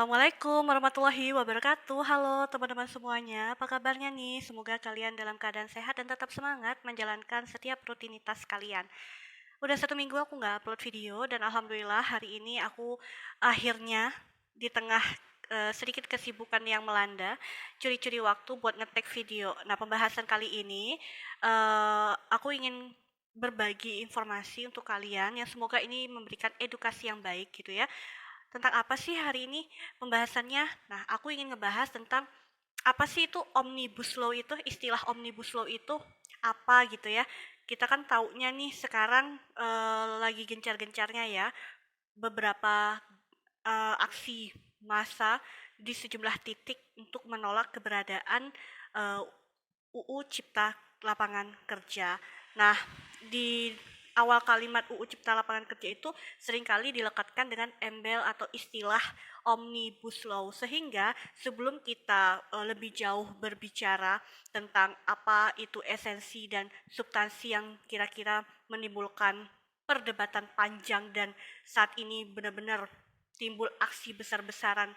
Assalamualaikum warahmatullahi wabarakatuh. Halo teman-teman semuanya, apa kabarnya nih? Semoga kalian dalam keadaan sehat dan tetap semangat menjalankan setiap rutinitas kalian. Udah 1 minggu aku nggak upload video dan alhamdulillah hari ini aku akhirnya di tengah sedikit kesibukan yang melanda, curi-curi waktu buat ngetek video. Nah, pembahasan kali ini aku ingin berbagi informasi untuk kalian yang semoga ini memberikan edukasi yang baik gitu ya. Tentang apa sih hari ini pembahasannya? Nah, aku ingin ngebahas tentang apa sih itu Omnibus Law itu, istilah Omnibus Law itu apa gitu ya. Kita kan taunya nih sekarang lagi gencar-gencarnya ya beberapa aksi massa di sejumlah titik untuk menolak keberadaan eh, UU Cipta Lapangan Kerja. Nah, di awal kalimat UU Cipta Lapangan Kerja itu seringkali dilekatkan dengan embel atau istilah Omnibus Law, sehingga sebelum kita lebih jauh berbicara tentang apa itu esensi dan substansi yang kira-kira menimbulkan perdebatan panjang dan saat ini benar-benar timbul aksi besar-besaran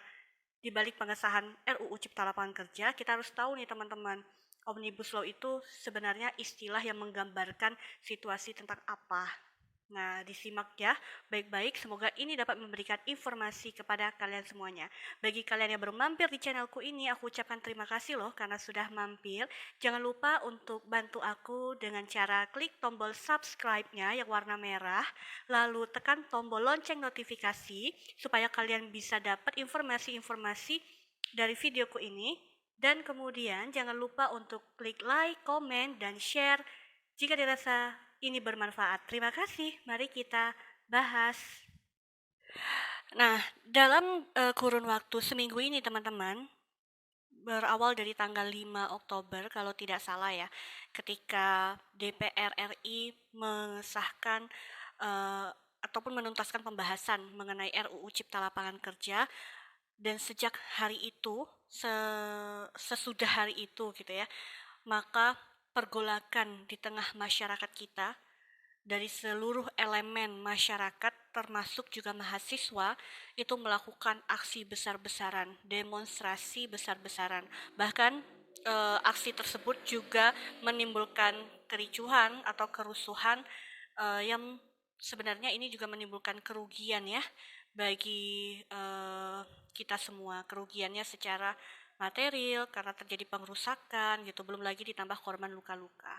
di balik pengesahan RUU Cipta Lapangan Kerja, kita harus tahu nih teman-teman, Omnibus Law itu sebenarnya istilah yang menggambarkan situasi tentang apa. Nah, disimak ya baik-baik, semoga ini dapat memberikan informasi kepada kalian semuanya. Bagi kalian yang baru mampir di channelku ini, aku ucapkan terima kasih loh karena sudah mampir. Jangan lupa untuk bantu aku dengan cara klik tombol subscribe-nya yang warna merah, lalu tekan tombol lonceng notifikasi supaya kalian bisa dapat informasi-informasi dari videoku ini. Dan kemudian jangan lupa untuk klik like, komen, dan share jika dirasa ini bermanfaat. Terima kasih. Mari kita bahas. Nah, dalam kurun waktu seminggu ini teman-teman, berawal dari tanggal 5 Oktober kalau tidak salah ya, ketika DPR RI mengesahkan ataupun menuntaskan pembahasan mengenai RUU Cipta Lapangan Kerja, dan sejak hari itu sesudah hari itu gitu ya, maka pergolakan di tengah masyarakat kita dari seluruh elemen masyarakat termasuk juga mahasiswa itu melakukan aksi besar-besaran, demonstrasi besar-besaran. Bahkan aksi tersebut juga menimbulkan kericuhan atau kerusuhan yang sebenarnya ini juga menimbulkan kerugian ya bagi kita semua. Kerugiannya secara material karena terjadi pengerusakan gitu, belum lagi ditambah korban luka-luka.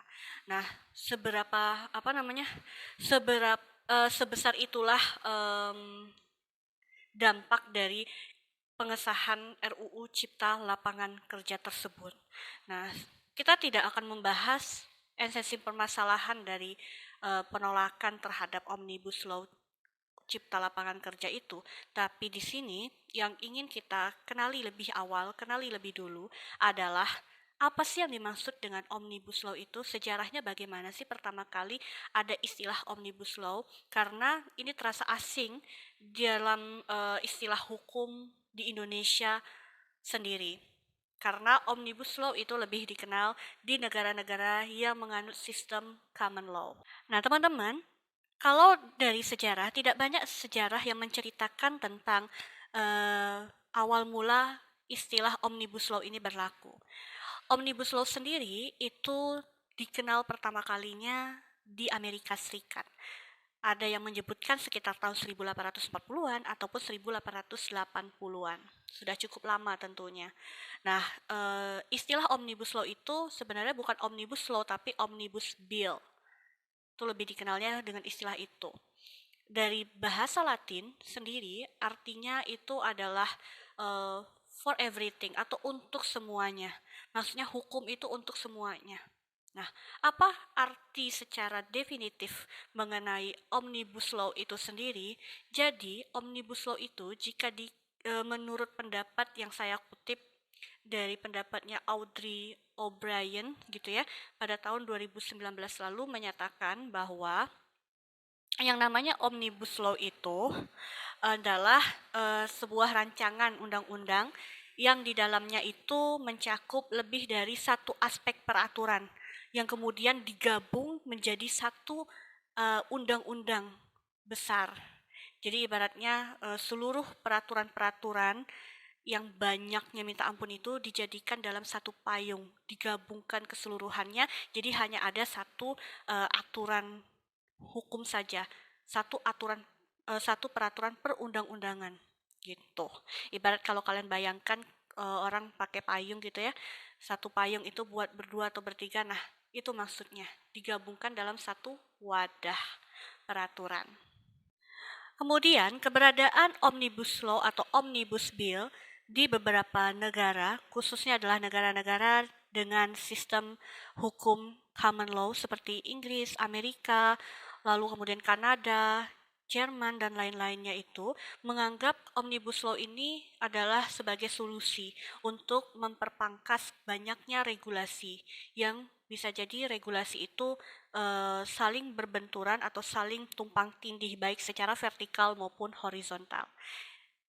Nah, seberapa apa namanya? Sebesar itulah dampak dari pengesahan RUU Cipta Lapangan Kerja tersebut. Nah, kita tidak akan membahas esensi permasalahan dari penolakan terhadap Omnibus Law Cipta Lapangan Kerja itu, tapi di sini yang ingin kita kenali lebih awal, kenali lebih dulu adalah apa sih yang dimaksud dengan Omnibus Law itu? Sejarahnya bagaimana sih pertama kali ada istilah Omnibus Law? Karena ini terasa asing dalam istilah hukum di Indonesia sendiri. Karena Omnibus Law itu lebih dikenal di negara-negara yang menganut sistem common law. Nah, teman-teman, kalau dari sejarah, tidak banyak sejarah yang menceritakan tentang awal mula istilah Omnibus Law ini berlaku. Omnibus Law sendiri itu dikenal pertama kalinya di Amerika Serikat. Ada yang menyebutkan sekitar tahun 1840-an ataupun 1880-an. Sudah cukup lama tentunya. Nah, istilah Omnibus Law itu sebenarnya bukan Omnibus Law tapi Omnibus Bill. Itu lebih dikenalnya dengan istilah itu. Dari bahasa Latin sendiri artinya itu adalah for everything atau untuk semuanya. Maksudnya hukum itu untuk semuanya. Nah, apa arti secara definitif mengenai Omnibus Law itu sendiri? Jadi, Omnibus Law itu jika menurut pendapat yang saya kutip dari pendapatnya Audrey O'Brien gitu ya, pada tahun 2019 lalu menyatakan bahwa yang namanya Omnibus Law itu adalah sebuah rancangan undang-undang yang di dalamnya itu mencakup lebih dari satu aspek peraturan yang kemudian digabung menjadi satu undang-undang besar. Jadi ibaratnya seluruh peraturan-peraturan yang banyaknya minta ampun itu dijadikan dalam satu payung, digabungkan keseluruhannya, jadi hanya ada satu aturan hukum saja, satu peraturan perundang-undangan gitu. Ibarat kalau kalian bayangkan orang pakai payung gitu ya, satu payung itu buat berdua atau bertiga, nah itu maksudnya digabungkan dalam satu wadah peraturan. Kemudian, keberadaan Omnibus Law atau Omnibus Bill di beberapa negara, khususnya adalah negara-negara dengan sistem hukum common law seperti Inggris, Amerika, lalu kemudian Kanada, Jerman, dan lain-lainnya itu menganggap Omnibus Law ini adalah sebagai solusi untuk memperpangkas banyaknya regulasi yang bisa jadi regulasi itu saling berbenturan atau saling tumpang tindih baik secara vertikal maupun horizontal.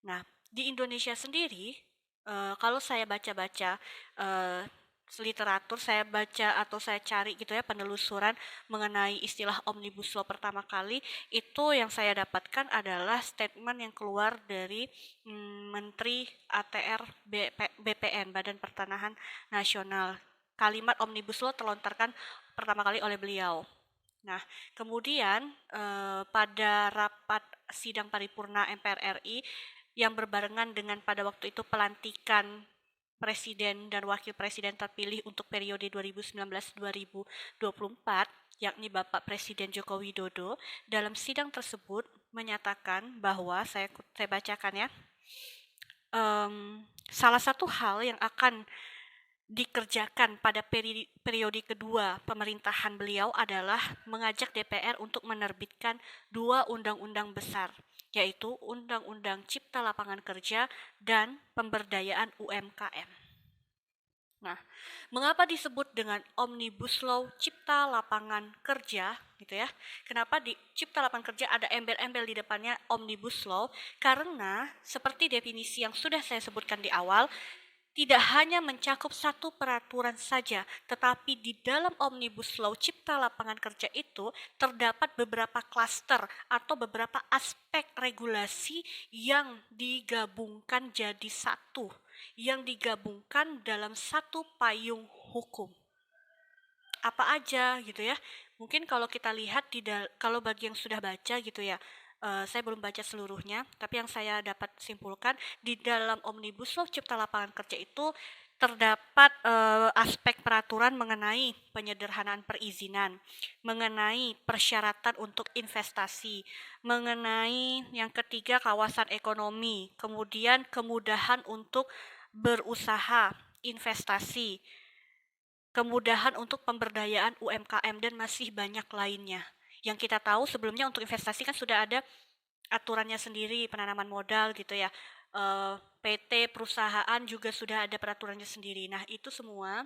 Nah, di Indonesia sendiri, kalau saya baca-baca literatur, saya baca atau saya cari gitu ya penelusuran mengenai istilah Omnibus Law pertama kali, itu yang saya dapatkan adalah statement yang keluar dari Menteri ATR BPN, Badan Pertanahan Nasional. Kalimat Omnibus Law terlontarkan pertama kali oleh beliau. Nah, kemudian pada rapat sidang paripurna MPR RI yang berbarengan dengan pada waktu itu pelantikan presiden dan wakil presiden terpilih untuk periode 2019-2024, yakni Bapak Presiden Joko Widodo, dalam sidang tersebut menyatakan bahwa, saya bacakan ya, salah satu hal yang akan dikerjakan pada periode kedua pemerintahan beliau adalah mengajak DPR untuk menerbitkan 2 undang-undang besar, yaitu Undang-Undang Cipta Lapangan Kerja dan Pemberdayaan UMKM. Nah, mengapa disebut dengan Omnibus Law Cipta Lapangan Kerja gitu ya? Kenapa di Cipta Lapangan Kerja ada embel-embel di depannya Omnibus Law? Karena seperti definisi yang sudah saya sebutkan di awal, tidak hanya mencakup satu peraturan saja, tetapi di dalam Omnibus Law Cipta Lapangan Kerja itu terdapat beberapa klaster atau beberapa aspek regulasi yang digabungkan jadi satu, yang digabungkan dalam satu payung hukum. Apa aja gitu ya? Mungkin kalau kita lihat kalau bagi yang sudah baca gitu ya, saya belum baca seluruhnya, tapi yang saya dapat simpulkan di dalam Omnibus Law Cipta Lapangan Kerja itu terdapat aspek peraturan mengenai penyederhanaan perizinan, mengenai persyaratan untuk investasi, mengenai yang ketiga kawasan ekonomi, kemudian kemudahan untuk berusaha, investasi, kemudahan untuk pemberdayaan UMKM, dan masih banyak lainnya. Yang kita tahu sebelumnya untuk investasi kan sudah ada aturannya sendiri, penanaman modal gitu ya. PT, perusahaan juga sudah ada peraturannya sendiri. Nah, itu semua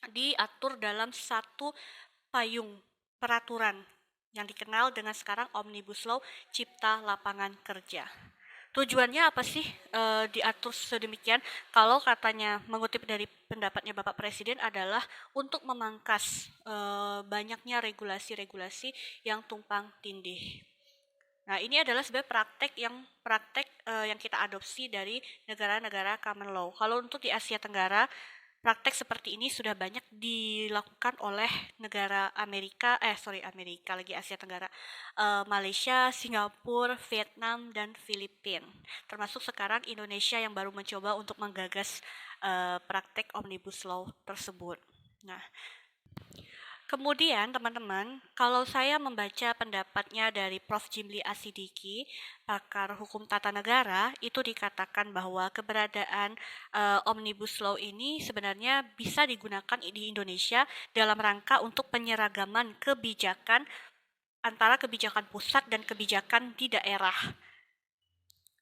diatur dalam satu payung peraturan yang dikenal dengan sekarang Omnibus Law Cipta Lapangan Kerja. Tujuannya apa sih diatur sedemikian? Kalau katanya mengutip dari pendapatnya Bapak Presiden adalah untuk memangkas banyaknya regulasi-regulasi yang tumpang tindih. Nah, ini adalah sebenarnya praktek yang kita adopsi dari negara-negara common law. Kalau untuk di Asia Tenggara, praktek seperti ini sudah banyak dilakukan oleh negara Amerika lagi Asia Tenggara, Malaysia, Singapura, Vietnam, dan Filipina. Termasuk sekarang Indonesia yang baru mencoba untuk menggagas praktek Omnibus Law tersebut. Nah, kemudian teman-teman, kalau saya membaca pendapatnya dari Prof. Jimli Asidiki, pakar hukum tata negara, itu dikatakan bahwa keberadaan Omnibus Law ini sebenarnya bisa digunakan di Indonesia dalam rangka untuk penyeragaman kebijakan antara kebijakan pusat dan kebijakan di daerah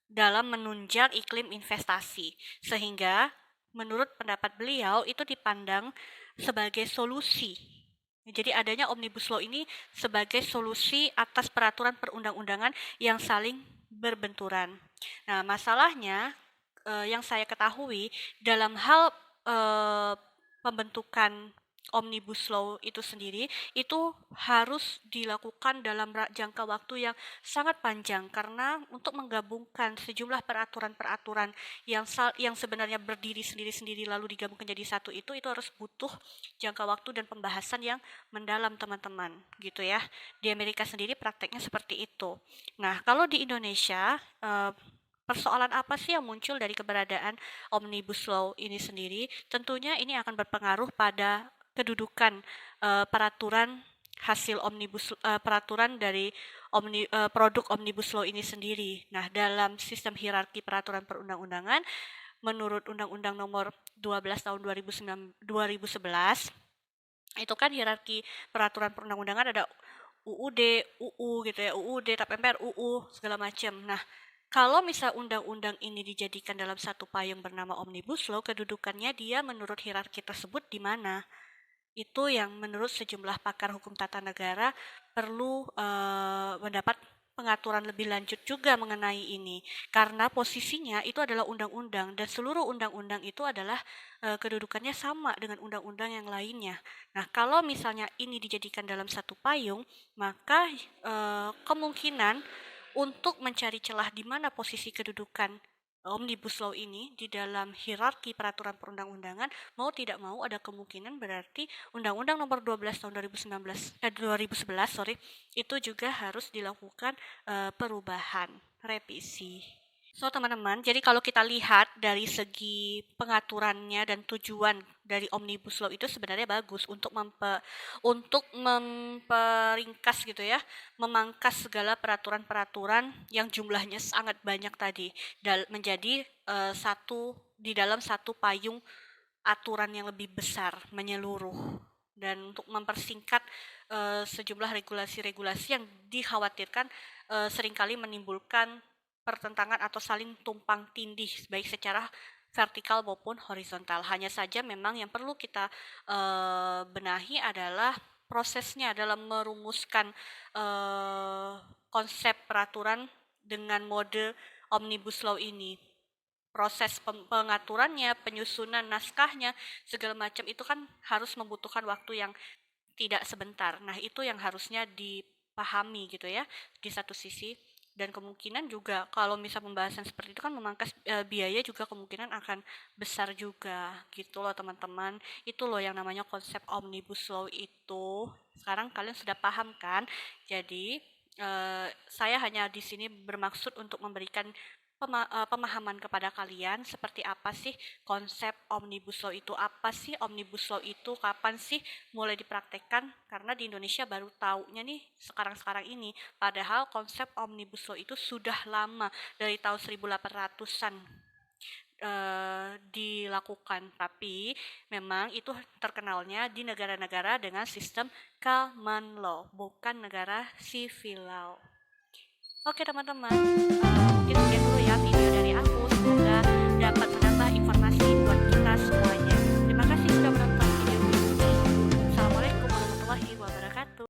dalam menunjang iklim investasi. Sehingga menurut pendapat beliau itu dipandang sebagai solusi. Jadi adanya Omnibus Law ini sebagai solusi atas peraturan perundang-undangan yang saling berbenturan. Nah, masalahnya yang saya ketahui dalam hal pembentukan Omnibus Law itu sendiri itu harus dilakukan dalam jangka waktu yang sangat panjang karena untuk menggabungkan sejumlah peraturan-peraturan yang sebenarnya berdiri sendiri-sendiri lalu digabungkan jadi satu itu harus butuh jangka waktu dan pembahasan yang mendalam teman-teman gitu ya. Di Amerika sendiri prakteknya seperti itu. Nah, kalau di Indonesia persoalan apa sih yang muncul dari keberadaan Omnibus Law ini sendiri? Tentunya ini akan berpengaruh pada kedudukan peraturan hasil peraturan dari produk Omnibus Law ini sendiri. Nah, dalam sistem hierarki peraturan perundang-undangan, menurut Undang-Undang Nomor 12 Tahun 2011, itu kan hierarki peraturan perundang-undangan ada UUD, UU gitu ya, UUD, TAP MPR, UU, segala macam. Nah, kalau misal undang-undang ini dijadikan dalam satu payung bernama Omnibus Law, kedudukannya dia menurut hierarki tersebut di mana? Itu yang menurut sejumlah pakar hukum tata negara perlu mendapat pengaturan lebih lanjut juga mengenai ini. Karena posisinya itu adalah undang-undang dan seluruh undang-undang itu adalah kedudukannya sama dengan undang-undang yang lainnya. Nah, kalau misalnya ini dijadikan dalam satu payung, maka kemungkinan untuk mencari celah di mana posisi kedudukan Omnibus Law ini di dalam hierarki peraturan perundang-undangan, mau tidak mau ada kemungkinan berarti Undang-Undang Nomor 12 Tahun 2011 itu juga harus dilakukan perubahan, revisi. So teman-teman, jadi kalau kita lihat dari segi pengaturannya dan tujuan dari Omnibus Law itu sebenarnya bagus untuk memperingkas gitu ya, memangkas segala peraturan-peraturan yang jumlahnya sangat banyak tadi menjadi di dalam satu payung aturan yang lebih besar menyeluruh dan untuk mempersingkat sejumlah regulasi-regulasi yang dikhawatirkan seringkali menimbulkan pertentangan atau saling tumpang tindih baik secara vertikal maupun horizontal. Hanya saja memang yang perlu kita benahi adalah prosesnya dalam merumuskan konsep peraturan dengan mode Omnibus Law ini. Proses pengaturannya, penyusunan naskahnya, segala macam itu kan harus membutuhkan waktu yang tidak sebentar. Nah, itu yang harusnya dipahami gitu ya di satu sisi. Dan kemungkinan juga kalau misal pembahasan seperti itu kan memangkas biaya juga kemungkinan akan besar juga gitu loh teman-teman. Itu loh yang namanya konsep Omnibus Law itu. Sekarang kalian sudah paham kan? Jadi saya hanya di sini bermaksud untuk memberikan pemahaman kepada kalian seperti apa sih konsep Omnibus Law itu, apa sih Omnibus Law itu, kapan sih mulai dipraktekkan, karena di Indonesia baru taunya nih sekarang-sekarang ini, padahal konsep Omnibus Law itu sudah lama dari tahun 1800-an dilakukan, tapi memang itu terkenalnya di negara-negara dengan sistem common law, bukan negara civil law. Oke teman-teman, mungkin